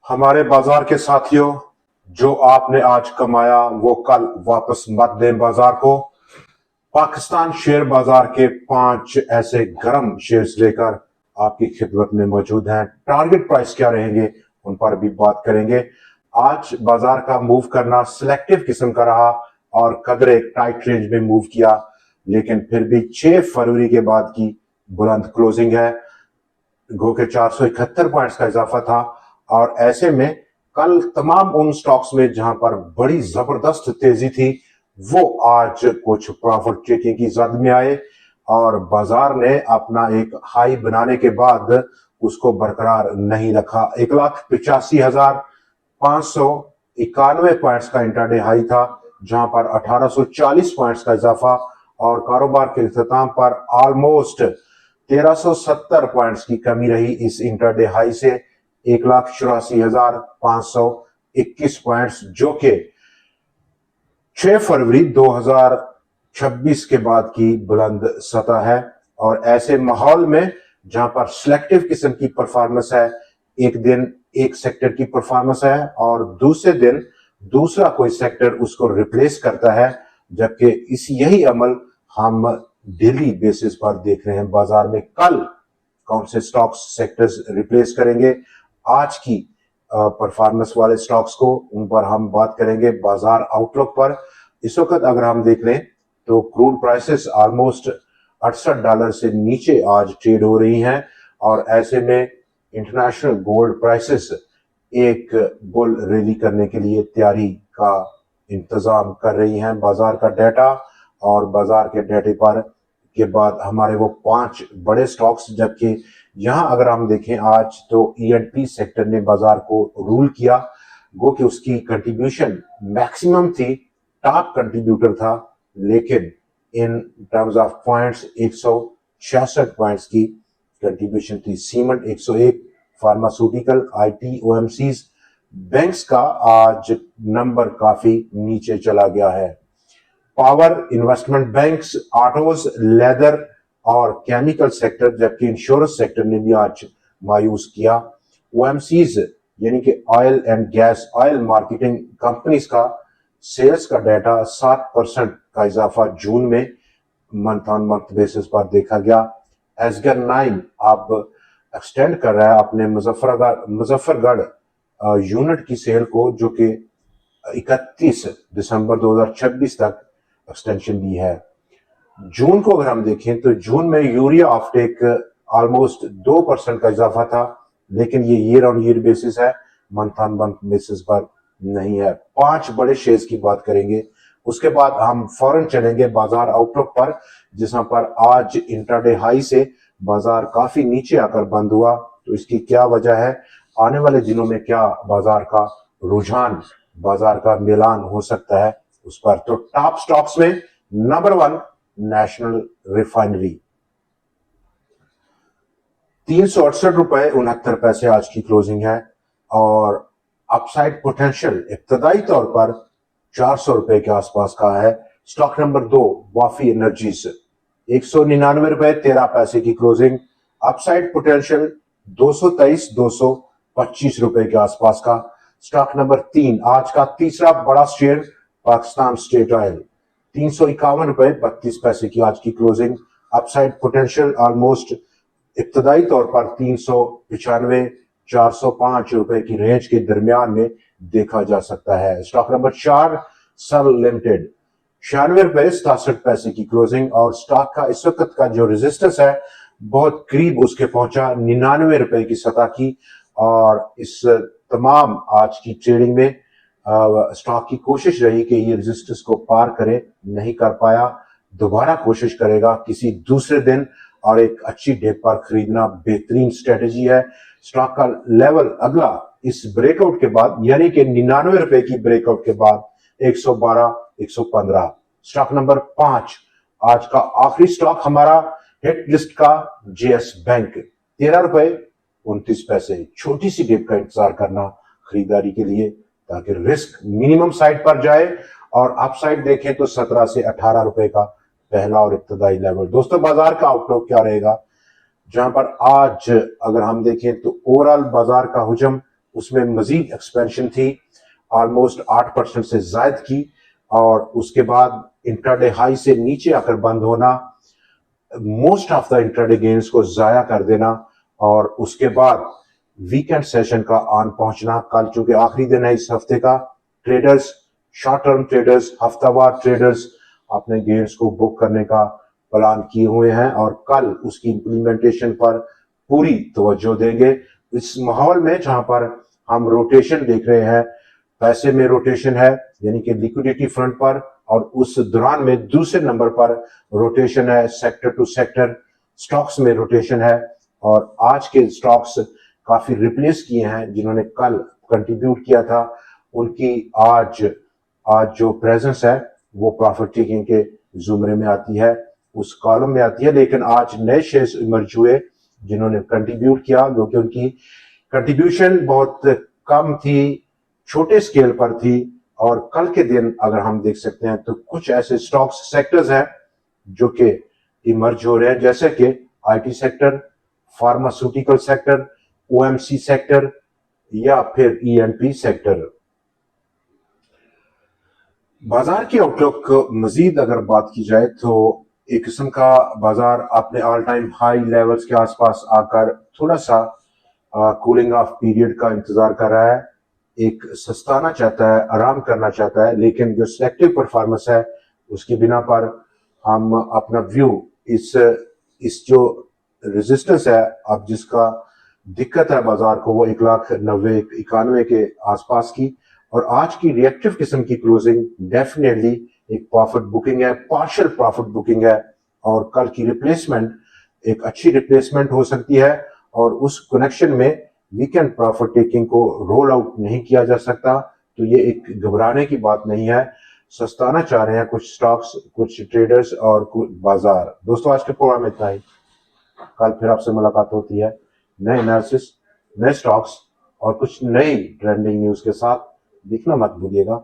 हमारे बाजार के साथियों, जो आपने आज कमाया वो कल वापस मत दें बाजार को। पाकिस्तान शेयर बाजार के 5 ऐसे गर्म शेयर्स लेकर आपकी खिदमत में मौजूद हैं। टारगेट प्राइस क्या रहेंगे उन पर भी बात करेंगे। आज बाजार का मूव करना सिलेक्टिव किस्म का रहा और कदर एक टाइट रेंज में मूव किया, लेकिन फिर भी 6 फरवरी के बाद की बुलंद क्लोजिंग है। गो के 471 पॉइंट्स का इजाफा था और ऐसे में कल तमाम उन स्टॉक्स में जहां पर बड़ी जबरदस्त तेजी थी वो आज कुछ प्रॉफिट टेकिंग की जद में आए और बाजार ने अपना एक हाई बनाने के बाद उसको बरकरार नहीं रखा। 1,85,591 पॉइंट्स का इंट्राडे हाई था, जहां पर 1840 पॉइंट्स का इजाफा और कारोबार के इख्तिताम पर ऑलमोस्ट 1370 पॉइंट्स की कमी रही इस इंट्राडे हाई से 1,84,521 पॉइंट्स, जो कि 6 फरवरी 2026 के बाद की बुलंद सतह है। और ऐसे माहौल में जहां पर सिलेक्टिव किस्म की परफॉर्मेंस है, एक दिन एक सेक्टर की परफॉर्मेंस है और दूसरे दिन दूसरा कोई सेक्टर उसको रिप्लेस करता है, जबकि यही अमल हम डेली बेसिस पर देख रहे हैं। बाजार में कल कौन से स्टॉक्स सेक्टर्स रिप्लेस करेंगे आज की परफॉर्मेंस वाले स्टॉक्स को, उन पर हम बात करेंगे। बाजार आउटलुक पर इस वक्त अगर हम देख लें तो क्रूड प्राइसेस ऑलमोस्ट $68 से नीचे आज ट्रेड हो रही हैं और ऐसे में इंटरनेशनल गोल्ड प्राइसेस एक बुल रैली करने के लिए तैयारी का इंतजाम कर रही हैं। बाजार का डाटा और बाजार के डाटे पर के बाद हमारे वो 5 बड़े स्टॉक्स, जबकि यहां अगर हम देखें आज तो E&P सेक्टर ने बाजार को रूल किया। गो कि उसकी कंट्रीब्यूशन मैक्सिमम थी, टॉप कंट्रीब्यूटर था, लेकिन in terms of points 166 points की कंट्रीब्यूशन थी। Cement 101, pharmaceutical, IT, OMCs, banks का आज नंबर काफी नीचे चला गया है। Power, investment banks, autos, leather और केमिकल सेक्टर, जबकि इंश्योरेंस सेक्टर ने भी आज मायूस किया। OMCs यानी कि oil and gas, oil marketing companies का सेल्स का डाटा 7% का इजाफा जून में मंथ ऑन मंथ बेसिस पर देखा गया। एसगर 9 अब एक्सटेंड कर रहा है अपने मुजफ्फरगढ़ यूनिट की सेल को, जो कि 31 दिसंबर 2026 तक एक्सटेंशन दी है। जून को अगर हम देखें तो जून में यूरिया ऑफटेक ऑलमोस्ट 2% का इजाफा था, लेकिन ये ईयर ऑन ईयर बेसिस है, मंथ ऑन मंथ बेसिस पर नहीं है। 5 बड़े शेयर्स की बात करेंगे, उसके बाद हम फौरन चलेंगे बाजार आउटलुक पर, जिसमें पर आज इंट्राडे हाई से बाजार काफी नीचे आकर बंद हुआ। तो इसकी क्या वजह है, आने वाले दिनों में क्या बाजार का रुझान, बाजार का मिलान हो सकता है उस पर। तो टॉप स्टॉक्स में नंबर 1 नेशनल रिफाइनरी, 368.69 रुपए आज की क्लोजिंग है और अपसाइड पोटेंशियल इब्तदाई तौर पर 400 रुपए के आसपास का है। स्टॉक नंबर 2 वाफी एनर्जीज, 199.13 रुपए की क्लोजिंग, अपसाइड पोटेंशियल 223-225 रुपए के आसपास का। स्टॉक नंबर 3 आज का तीसरा बड़ा शेयर पाकिस्तान स्टेट ऑयल, 351.32 की आज की क्लोजिंग, अपसाइड पोटेंशियल ऑलमोस्ट इब्तदाई तौर पर 395-405 रुपए की रेंज के दरमियान में देखा जा सकता है। स्टॉक नंबर 4 सल लिमिटेड, 96.67 की क्लोजिंग और स्टॉक का इस वक्त का जो रेजिस्टेंस है बहुत करीब उसके पहुंचा 99 रुपए की सतह की। और इस तमाम आज की ट्रेडिंग में स्टॉक की कोशिश रही कि ये रेजिस्टेंस को पार करे, नहीं कर पाया, दोबारा कोशिश करेगा किसी दूसरे दिन और एक अच्छी डेट पर खरीदना बेहतरीन स्ट्रेटेजी है। स्टॉक का लेवल अगला इस ब्रेकआउट के बाद यानी कि 99 रुपए की ब्रेकआउट के बाद 112-115। स्टॉक नंबर 5 आज का आखिरी स्टॉक हमारा हिट लिस्ट का JS बैंक, 13.29 रुपए। छोटी सी डिप का इंतजार करना खरीदारी के लिए, ताकि रिस्क मिनिमम साइड पर जाए और अपसाइड देखें तो 17 से 18 रुपए का पहला और इब्तदाई लेवल। दोस्तों, बाजार का आउटलुक क्या रहेगा, जहां पर आज अगर हम देखें तो ओवरऑल बाजार का हुजम उसमें मजीद एक्सपेंशन थी, ऑलमोस्ट 8% से ज्यादा की, और उसके बाद इंट्राडे हाई से नीचे आकर बंद होना, most of the intraday gains को जाया कर देना, और उसके बाद वीकेंड सेशन का ऑन पहुंचना। कल चूंकि आखिरी दिन है इस हफ्ते का, ट्रेडर्स, शॉर्ट टर्म ट्रेडर्स, हफ्तावार ट्रेडर्स अपने गेन्स को बुक करने का प्लान किए हुए हैं और कल उसकी इंप्लीमेंटेशन पर पूरी तवज्जो देंगे। इस माहौल में जहां पर हम रोटेशन देख रहे हैं, पैसे में रोटेशन है यानी कि लिक्विडिटी फ्रंट पर, और उस दौरान में दूसरे नंबर पर रोटेशन है सेक्टर टू सेक्टर, स्टॉक्स में रोटेशन है। और आज के स्टॉक्स काफी रिप्लेस किए हैं, जिन्होंने कल कंट्रीब्यूट किया था उनकी आज जो प्रेजेंस है वो प्रॉफिट टेकिंग के जुमरे में आती है, उस कॉलम में आती है। लेकिन आज नए शेयर्स इमर्ज हुए जिन्होंने कंट्रीब्यूट किया, क्योंकि उनकी कंट्रीब्यूशन बहुत कम थी, छोटे स्केल पर थी। और कल के दिन अगर हम देख सकते हैं तो कुछ ऐसे स्टॉक्स सेक्टर्स हैं जो कि इमर्ज हो रहे हैं, जैसे कि IT sector, pharmaceutical sector, OMC sector या फिर ईएनपी सेक्टर। बाजार की आउटलुक मजीद अगर बात की जाए तो एक किस्म का बाजार अपने ऑल टाइम हाई लेवल्स के आसपास आकर थोड़ा सा कूलिंग ऑफ पीरियड का इंतजार कर रहा है, एक सस्ताना चाहता है, आराम करना चाहता है। लेकिन जो सिलेक्टिव परफॉर्मेंस है उसकी बिना पर हम अपना व्यू इस जो रेजिस्टेंस है, अब जिसका दिक्कत है बाजार को, वो 1,90,91 के आसपास की, और आज की रिएक्टिव किस्म की क्लोजिंग डेफिनेटली एक प्रॉफिट बुकिंग है, पार्शियल प्रॉफिट बुकिंग है, और कल की रिप्लेसमेंट एक अच्छी रिप्लेसमेंट हो सकती है। और उस कनेक्शन में वीकेंड प्रॉफिट टेकिंग को रोल आउट नहीं किया जा सकता, तो ये एक घबराने की बात नहीं है। सस्ताना चाह रहे हैं कुछ स्टॉक्स, कुछ ट्रेडर्स और कुछ बाजार। दोस्तों, आज के प्रोग्राम में इतना ही। कल फिर आपसे मुलाकात होती है नए एनालिसिस, नए स्टॉक्स और कुछ नई ट्रेंडिंग न्यूज के साथ। देखना मत भूलिएगा।